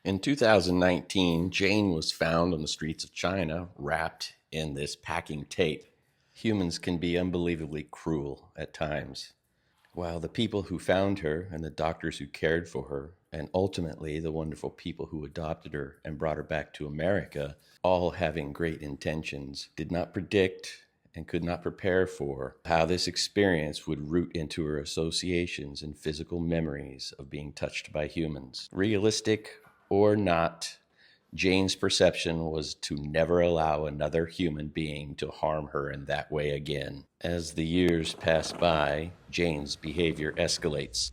In 2019, Jane was found on the streets of China wrapped in this packing tape. Humans can be unbelievably cruel at times. While the people who found her and the doctors who cared for her, and ultimately the wonderful people who adopted her and brought her back to America, all having great intentions, did not predict and could not prepare for how this experience would root into her associations and physical memories of being touched by humans. Realistic or not, Jane's perception was to never allow another human being to harm her in that way again. As the years pass by, Jane's behavior escalates.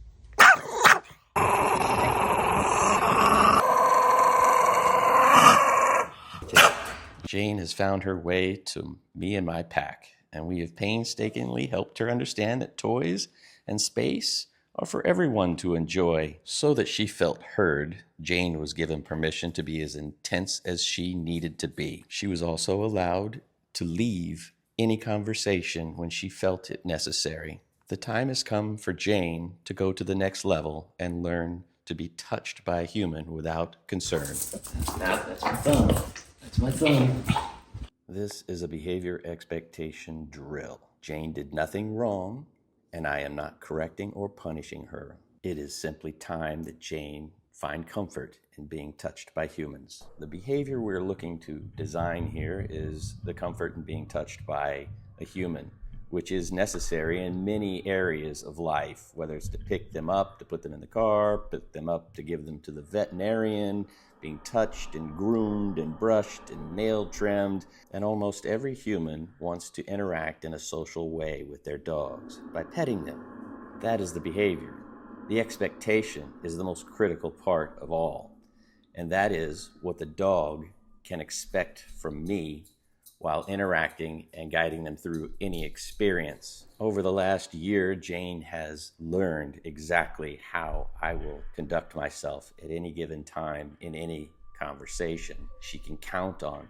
Jane has found her way to me and my pack, and we have painstakingly helped her understand that toys and space are for everyone to enjoy. So that she felt heard, Jane was given permission to be as intense as she needed to be. She was also allowed to leave any conversation when she felt it necessary. The time has come for Jane to go to the next level and learn to be touched by a human without concern. That's my thumb. That's my thumb. This is a behavior expectation drill. Jane did nothing wrong, and I am not correcting or punishing her. It is simply time that Jane find comfort in being touched by humans. The behavior we're looking to design here is the comfort in being touched by a human, which is necessary in many areas of life, whether it's to pick them up, to put them in the car, pick them up to give them to the veterinarian, being touched and groomed and brushed and nail trimmed. And almost every human wants to interact in a social way with their dogs by petting them. That is the behavior. The expectation is the most critical part of all. And that is what the dog can expect from me while interacting and guiding them through any experience. Over the last year, Jane has learned exactly how I will conduct myself at any given time in any conversation. She can count on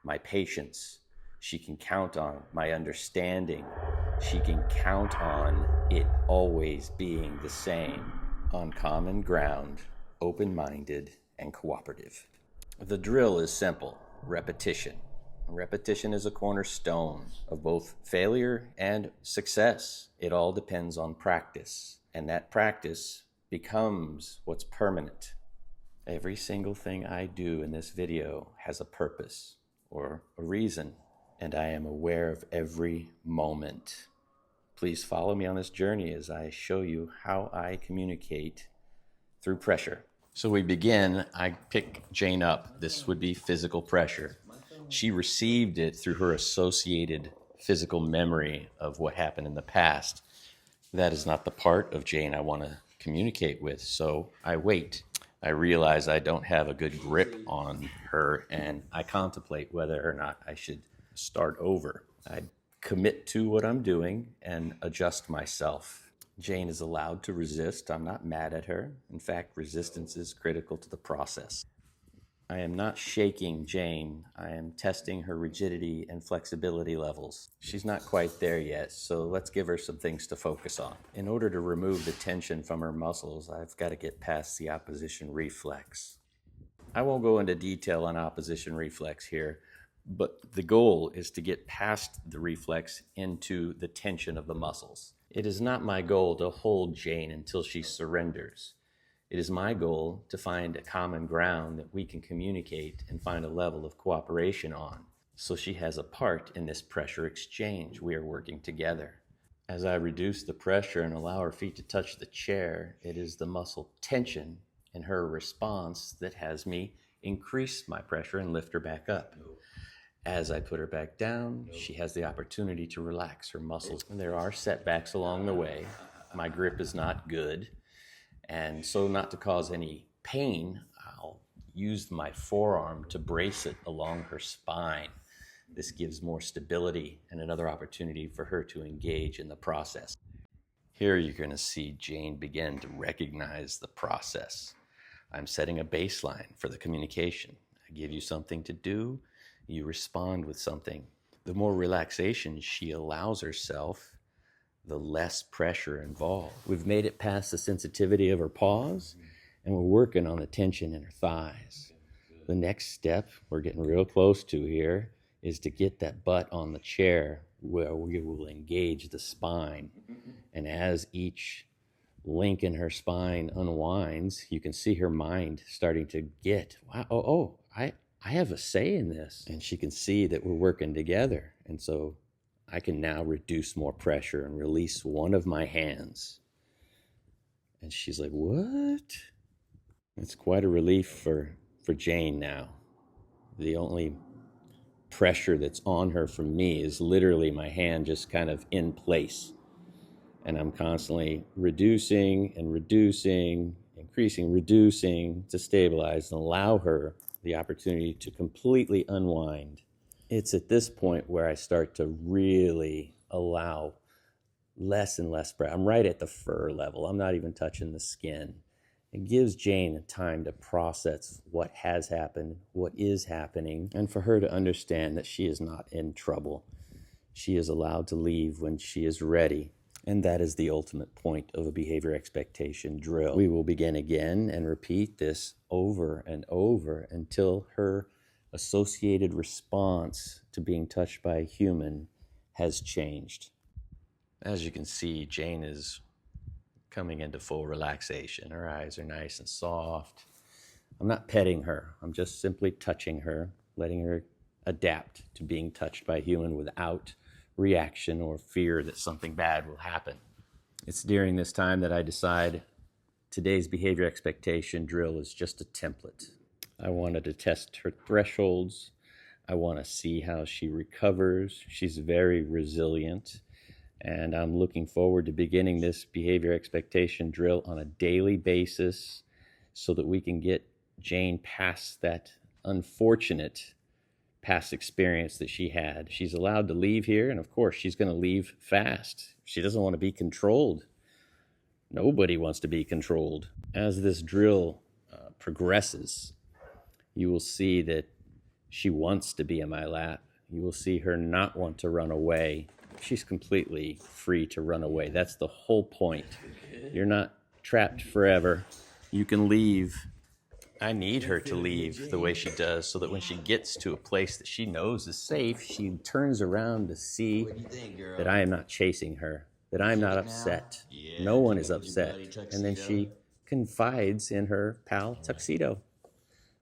my patience. She can count on my understanding. She can count on it always being the same, on common ground, open-minded, and cooperative. The drill is simple: repetition. Repetition is a cornerstone of both failure and success. It all depends on practice, and that practice becomes what's permanent. Every single thing I do in this video has a purpose or a reason, and I am aware of every moment. Please follow me on this journey as I show you how I communicate through pressure. So we begin, I pick Jane up. This would be physical pressure. She received it through her associated physical memory of what happened in the past. That is not the part of Jane I want to communicate with, so I wait. I realize I don't have a good grip on her, and I contemplate whether or not I should start over. I commit to what I'm doing and adjust myself. Jane is allowed to resist. I'm not mad at her. In fact, resistance is critical to the process. I am not shaking Jane. I am testing her rigidity and flexibility levels. She's not quite there yet, so let's give her some things to focus on. In order to remove the tension from her muscles, I've got to get past the opposition reflex. I won't go into detail on opposition reflex here, but the goal is to get past the reflex into the tension of the muscles. It is not my goal to hold Jane until she surrenders. It is my goal to find a common ground that we can communicate and find a level of cooperation on, so she has a part in this pressure exchange. We are working together. As I reduce the pressure and allow her feet to touch the chair, it is the muscle tension in her response that has me increase my pressure and lift her back up. As I put her back down, she has the opportunity to relax her muscles. And there are setbacks along the way. My grip is not good. And so, not to cause any pain, I'll use my forearm to brace it along her spine. This gives more stability and another opportunity for her to engage in the process. Here you're going to see Jane begin to recognize the process. I'm setting a baseline for the communication. I give you something to do, you respond with something. The more relaxation she allows herself, the less pressure involved. We've made it past the sensitivity of her paws, And we're working on the tension in her thighs. The next step we're getting real close to here is to get that butt on the chair where we will engage the spine. And as each link in her spine unwinds, you can see her mind starting to get, wow, I have a say in this. And she can see that we're working together. And so I can now reduce more pressure and release one of my hands. And she's like, what? It's quite a relief for Jane now. The only pressure that's on her from me is literally my hand just kind of in place. And I'm constantly reducing and reducing, increasing, reducing to stabilize and allow her the opportunity to completely unwind. It's at this point where I start to really allow less and less pressure. I'm right at the fur level. I'm not even touching the skin. It gives Jane time to process what has happened, what is happening, and for her to understand that she is not in trouble. She is allowed to leave when she is ready. And that is the ultimate point of a behavior expectation drill. We will begin again and repeat this over and over until her associated response to being touched by a human has changed. As you can see, Jane is coming into full relaxation. Her eyes are nice and soft. I'm not petting her. I'm just simply touching her, letting her adapt to being touched by a human without reaction or fear that something bad will happen. It's during this time that I decide today's behavior expectation drill is just a template. I wanted to test her thresholds. I want to see how she recovers. She's very resilient. And I'm looking forward to beginning this behavior expectation drill on a daily basis so that we can get Jane past that unfortunate past experience that she had. She's allowed to leave here, and of course, she's going to leave fast. She doesn't want to be controlled. Nobody wants to be controlled. As this drill progresses, you will see that she wants to be in my lap. You will see her not want to run away. She's completely free to run away. That's the whole point. You're not trapped forever. You can leave. I need her to leave the way she does so that when she gets to a place that she knows is safe, she turns around to see that I am not chasing her, that I'm not upset. No one is upset. And then she confides in her pal Tuxedo.